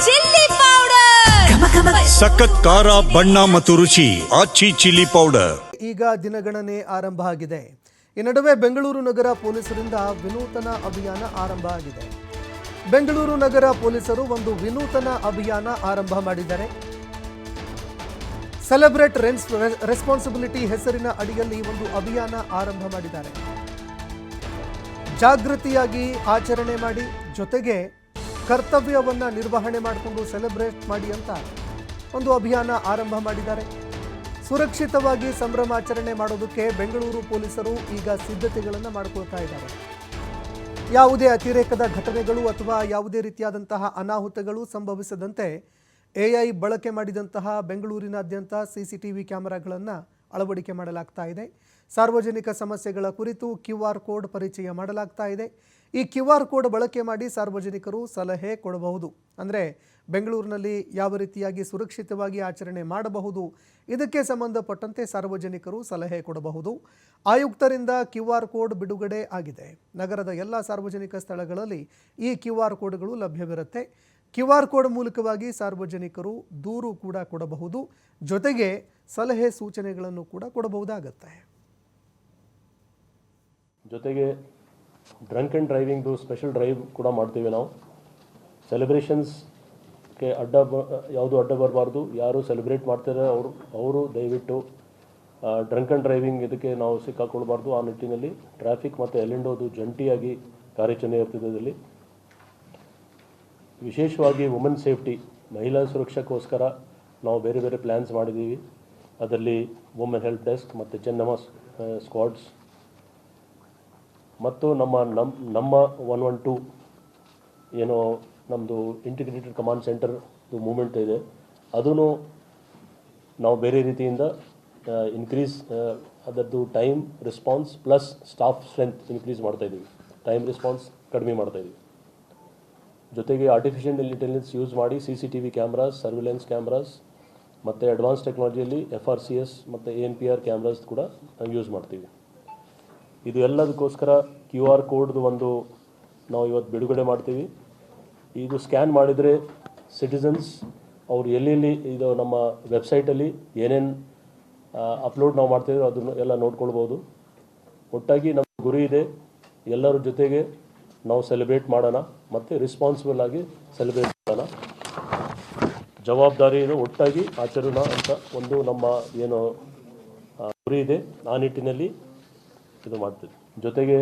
Chilli powder, ಸಖತ್ ಖಾರ ಬಣ್ಣ ಮತ್ತು ರುಚಿ ಆಚಿ ಚಿಲ್ಲಿ ಪೌಡರ್. ಈಗ ದಿನಗಣನೆ ಆರಂಭ ಆಗಿದೆ. ಈ ನಡುವೆ ಬೆಂಗಳೂರು ನಗರ ಪೊಲೀಸರಿಂದ ವಿನೂತನ ಅಭಿಯಾನ ಆರಂಭ ಆಗಿದೆ. ಬೆಂಗಳೂರು ನಗರ ಪೊಲೀಸರು ಒಂದು ವಿನೂತನ ಅಭಿಯಾನ ಆರಂಭ ಮಾಡಿದ್ದಾರೆ. ಸೆಲೆಬ್ರೇಟ್ ರೆಸ್ಪಾನ್ಸಿಬಿಲಿಟಿ ಹೆಸರಿನ ಅಡಿಯಲ್ಲಿ ಒಂದು ಅಭಿಯಾನ ಆರಂಭ ಮಾಡಿದ್ದಾರೆ. ಜಾಗೃತಿಯಾಗಿ ಆಚರಣೆ ಮಾಡಿ, ಜೊತೆಗೆ ಕರ್ತವ್ಯವನ್ನ ನಿರ್ವಹಣೆ ಮಾಡಿಕೊಂಡು ಸೆಲೆಬ್ರೇಟ್ ಮಾಡಿ ಅಂತ ಒಂದು ಅಭಿಯಾನ ಆರಂಭ ಮಾಡಿದ್ದಾರೆ. ಸುರಕ್ಷಿತವಾಗಿ ಸಂಭ್ರಮಾಚರಣೆ ಮಾಡೋದಕ್ಕೆ ಬೆಂಗಳೂರು ಪೊಲೀಸರು ಈಗ ಸಿದ್ಧತೆಗಳನ್ನು ಮಾಡಿಕೊಳ್ತಾ ಇದ್ದಾರೆ. ಯಾವುದೇ ಅತಿರೇಕದ ಘಟನೆಗಳು ಅಥವಾ ಯಾವುದೇ ರೀತಿಯಾದಂತಹ ಅನಾಹುತಗಳು ಸಂಭವಿಸದಂತೆ AI ಬಳಕೆ ಮಾಡಿದಂತಹ ಬೆಂಗಳೂರಿನಾದ್ಯಂತ CCTV ಕ್ಯಾಮೆರಾಗಳನ್ನು ಅಳವಡಿಕೆ ಮಾಡಲಾಗ್ತಾ ಇದೆ. ಸಾರ್ವಜನಿಕ ಸಮಸ್ಯೆಗಳ ಕುರಿತು QR ಕೋಡ್ ಪರಿಚಯ ಮಾಡಲಾಗ್ತಾ ಇದೆ. ಈ QR ಕೋಡ್ ಬಳಕೆ ಮಾಡಿ ಸಾರ್ವಜನಿಕರು ಸಲಹೆ ಕೊಡಬಹುದು. ಅಂದರೆ ಬೆಂಗಳೂರಿನಲ್ಲಿ ಯಾವ ರೀತಿಯಾಗಿ ಸುರಕ್ಷಿತವಾಗಿ ಆಚರಣೆ ಮಾಡಬಹುದು, ಇದಕ್ಕೆ ಸಂಬಂಧಪಟ್ಟಂತೆ ಸಾರ್ವಜನಿಕರು ಸಲಹೆ ಕೊಡಬಹುದು. ಆಯುಕ್ತರಿಂದ QR ಕೋಡ್ ಬಿಡುಗಡೆ ಆಗಿದೆ. ನಗರದ ಎಲ್ಲ ಸಾರ್ವಜನಿಕ ಸ್ಥಳಗಳಲ್ಲಿ ಈ QR ಕೋಡ್ಗಳು ಲಭ್ಯವಿರುತ್ತೆ. QR ಕೋಡ್ ಮೂಲಕವಾಗಿ ಸಾರ್ವಜನಿಕರು ದೂರು ಕೂಡ ಕೊಡಬಹುದು, ಜೊತೆಗೆ ಸಲಹೆ ಸೂಚನೆಗಳನ್ನು ಕೂಡ ಕೊಡಬಹುದಾಗುತ್ತೆ. ಜೊತೆಗೆ ಡ್ರಂಕ್ ಆ್ಯಂಡ್ ಡ್ರೈವಿಂಗ್ದು ಸ್ಪೆಷಲ್ ಡ್ರೈವ್ ಕೂಡ ಮಾಡ್ತೀವಿ ನಾವು. ಸೆಲೆಬ್ರೇಷನ್ಸ್ಗೆ ಯಾವುದು ಅಡ್ಡ ಬರಬಾರ್ದು. ಯಾರು ಸೆಲೆಬ್ರೇಟ್ ಮಾಡ್ತಾರೆ ಅವರು ದಯವಿಟ್ಟು ಡ್ರಂಕ್ ಆ್ಯಂಡ್ ಡ್ರೈವಿಂಗ್ ಇದಕ್ಕೆ ನಾವು ಸಿಕ್ಕಾಕೊಳ್ಬಾರ್ದು. ಆ ನಿಟ್ಟಿನಲ್ಲಿ ಟ್ರಾಫಿಕ್ ಮತ್ತು L&Oದು ಜಂಟಿಯಾಗಿ ಕಾರ್ಯಾಚರಣೆ ಇರ್ತದೆ. ಇದರಲ್ಲಿ ವಿಶೇಷವಾಗಿ ವುಮೆನ್ ಸೇಫ್ಟಿ, ಮಹಿಳಾ ಸುರಕ್ಷೆಗೋಸ್ಕರ ನಾವು ಬೇರೆ ಬೇರೆ ಪ್ಲ್ಯಾನ್ಸ್ ಮಾಡಿದ್ದೀವಿ. ಅದರಲ್ಲಿ ವುಮೆನ್ ಹೆಲ್ಪ್ ಡೆಸ್ಕ್ ಮತ್ತು ಚೆನ್ನಮ್ಮ ಸ್ಕ್ವಾಡ್ಸ್ ಮತ್ತು ನಮ್ಮ 112 ಏನೋ ನಮ್ಮದು ಇಂಟಿಗ್ರೇಟೆಡ್ ಕಮಾಂಡ್ ಸೆಂಟರ್ದು ಮೂಮೆಂಟ್ ಇದೆ, ಅದನ್ನು ನಾವು ಬೇರೆ ರೀತಿಯಿಂದ ಇನ್ಕ್ರೀಸ್ ಅದರದ್ದು time response plus staff strength increase ಮಾಡ್ತಾಯಿದ್ದೀವಿ. ಟೈಮ್ ರೆಸ್ಪಾನ್ಸ್ ಕಡಿಮೆ ಮಾಡ್ತಾಯಿದ್ದೀವಿ. ಜೊತೆಗೆ ಆರ್ಟಿಫಿಷಿಯಲ್ ಇಂಟೆಲಿಜೆನ್ಸ್ ಯೂಸ್ ಮಾಡಿ CCTV ಕ್ಯಾಮ್ರಾಸ್, ಸರ್ವಿಲೆನ್ಸ್ ಕ್ಯಾಮ್ರಾಸ್ ಮತ್ತು ಅಡ್ವಾನ್ಸ್ ಟೆಕ್ನಾಲಜಿಯಲ್ಲಿ FRCS ಮತ್ತು ANPR ಕ್ಯಾಮ್ರಾಸ್ ಕೂಡ ಯೂಸ್ ಮಾಡ್ತೀವಿ. ಇದು ಎಲ್ಲದಕ್ಕೋಸ್ಕರ QR ಕೋಡ್ದು ಒಂದು ನಾವು ಇವತ್ತು ಬಿಡುಗಡೆ ಮಾಡ್ತೀವಿ. ಇದು ಸ್ಕ್ಯಾನ್ ಮಾಡಿದರೆ ಸಿಟಿಸನ್ಸ್ ಅವರು ಎಲ್ಲೆಲ್ಲಿ ಇದು ನಮ್ಮ ವೆಬ್ಸೈಟಲ್ಲಿ ಏನೇನು ಅಪ್ಲೋಡ್ ನಾವು ಮಾಡ್ತೀವಿ ಅದನ್ನು ಎಲ್ಲ ನೋಡ್ಕೊಳ್ಬೋದು. ಒಟ್ಟಾಗಿ ನಮ್ಮ ಗುರಿ ಇದೆ, ಎಲ್ಲರ ಜೊತೆಗೆ ನಾವು ಸೆಲೆಬ್ರೇಟ್ ಮಾಡೋಣ ಮತ್ತು ರೆಸ್ಪಾನ್ಸಿಬಲ್ ಆಗಿ ಸೆಲೆಬ್ರೇಟ್ ಮಾಡೋಣ. ಜವಾಬ್ದಾರಿಯನ್ನು ಒಟ್ಟಾಗಿ ಆಚರೋಣ ಅಂತ ಒಂದು ನಮ್ಮ ಏನು ಗುರಿ ಇದೆ, ಆ ನಿಟ್ಟಿನಲ್ಲಿ ಇದು ಮಾಡ್ತೀವಿ. ಜೊತೆಗೆ